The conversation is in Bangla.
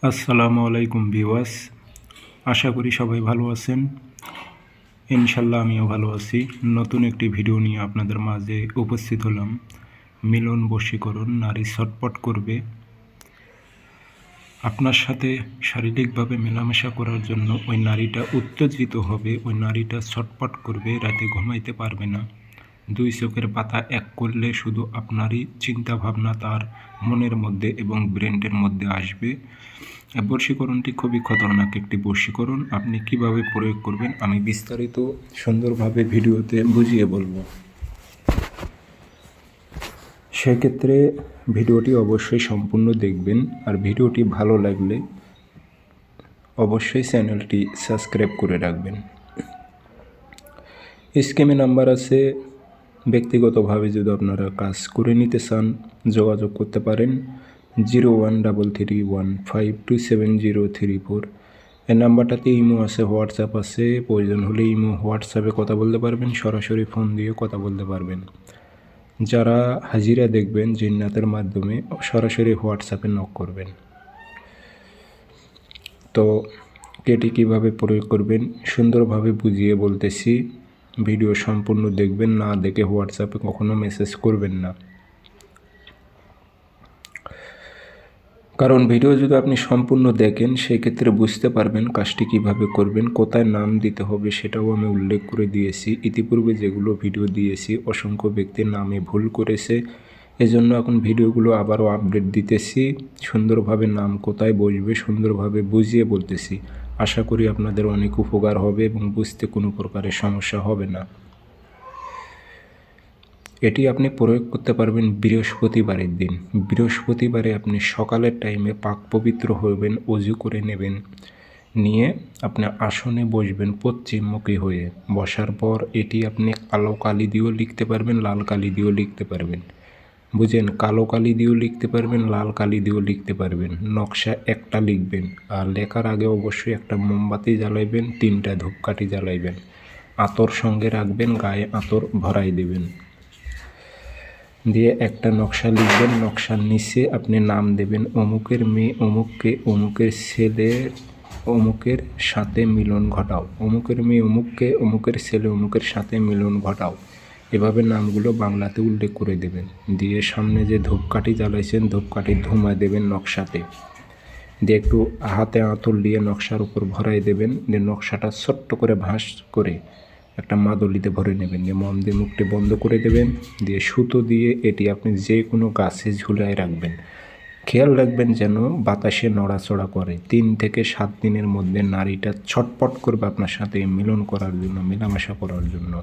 আসসালামু আলাইকুম ভিউয়ার্স, আশা করি সবাই ভালো আছেন। ইনশাল্লাহ আমিও ভালো আছি। নতুন একটি ভিডিও নিয়ে আপনাদের মাঝে উপস্থিত হলাম। মিলন বশীকরণ, নারী ছটপট করবে। আপনার সাথে শারীরিকভাবে মেলামেশা করার জন্য ওই নারীটা উত্তেজিত হবে, ওই নারীটা ছটপট করবে, রাতে ঘুমাইতে পারবে না। দুই চোখের পাতা এক করলে শুধু আপনারই চিন্তা ভাবনা তার মনের মধ্যে এবং ব্রেনের মধ্যে আসবে। বশীকরণটি খুবই খতরনাক একটি বশীকরণ। আপনি কিভাবে প্রয়োগ করবেন আমি বিস্তারিত সুন্দরভাবে ভিডিওতে বুঝিয়ে বলবো। সেক্ষেত্রে ভিডিওটি অবশ্যই সম্পূর্ণ দেখবেন, আর ভিডিওটি ভালো লাগলে অবশ্যই চ্যানেলটি সাবস্ক্রাইব করে রাখবেন। স্ক্রিনে নাম্বার আছে, ব্যক্তিগতভাবে যদি আপনারা কাজ করে নিতে চান যোগাযোগ করতে পারেন 013315270034। এই নাম্বারটাতে ইমো আছে, হোয়াটসঅ্যাপ আছে। প্রয়োজন হলে ইমো হোয়াটসঅ্যাপে কথা বলতে পারবেন, সরাসরি ফোন দিয়ে কথা বলতে পারবেন। যারা হাজিরা দেখবেন জিন্নাতের মাধ্যমে সরাসরি হোয়াটসঅ্যাপে নক করবেন। তো এটি কীভাবে প্রয়োগ করবেন সুন্দরভাবে বুঝিয়ে বলতেছি। ভিডিও সম্পূর্ণ দেখবেন, না দেখে হোয়াটসঅ্যাপে কখনো মেসেজ করবেন না। কারণ ভিডিও যদি আপনি সম্পূর্ণ দেখেন সেক্ষেত্রে বুঝতে পারবেন কাজটি কীভাবে করবেন, কোথায় নাম দিতে হবে সেটাও আমি উল্লেখ করে দিয়েছি। ইতিপূর্বে যেগুলো ভিডিও দিয়েছি অসংখ্য ব্যক্তির নামে ভুল করেছে, এজন্য এখন ভিডিওগুলো আবারও আপডেট দিতেছি। সুন্দরভাবে নাম কোথায় বসবে সুন্দরভাবে বুঝিয়ে বলতেছি। আশা করি আপনাদের অনেক উপকার হবে এবং বুঝতে কোনো প্রকারের সমস্যা হবে না। এটি আপনি প্রয়োগ করতে পারবেন বৃহস্পতিবারের দিন। বৃহস্পতিবারে আপনি সকালের টাইমে পাক পবিত্র হবেন, অজু করে নেবেন, নিয়ে আপনি আসনে বসবেন পশ্চিমমুখী হয়ে। বসার পর এটি আপনি কালো কালি দিয়েও লিখতে পারবেন, লাল কালি দিয়েও লিখতে পারবেন। বুঝেন, কালো কালি দিয়েও লিখতে পারবেন, লাল কালি দিয়েও লিখতে পারবেন। নকশা একটা লিখবেন, আর লেখার আগে অবশ্যই একটা মোমবাতি জ্বালাইবেন, 3টা ধূপকাঠি জ্বালাইবেন। আতর সঙ্গে রাখবেন, গায়ে আতর ভরাই দেবেন, দিয়ে একটা নকশা লিখবেন। নকশার নিচে আপনি নাম দেবেন, অমুকের মেয়ে অমুককে, অমুকের ছেলে অমুকের সাথে মিলন ঘটাও, অমুকের মেয়ে অমুককে, অমুকের ছেলে অমুকের সাথে মিলন ঘটাও। এভাবে নামগুলো বাংলাতে উল্লেখ করে দেবেন। দিয়ে সামনে যে ধূপকাঠি জ্বালাইছেন ধূপকাঠি ধুমা দেবেন নকশাতে, দিয়ে একটু হাতে আঁতর দিয়ে নকশার উপর ভরাই দেবেন। দিয়ে নকশাটা ছোট্ট করে ভাঁজ করে একটা মাদলিতে ভরে নেবেন, দিয়ে মম দিয়ে মুখটি বন্ধ করে দেবেন। দিয়ে সুতো দিয়ে এটি আপনি যে কোনো গাছে ঝুলায় রাখবেন। খেয়াল রাখবেন যেন বাতাসে নড়াচড়া করে। 3 থেকে 7 দিনের মধ্যে নারীটা ছটপট করবে আপনার সাথে মিলন করার জন্য, মেলামেশা করার জন্য।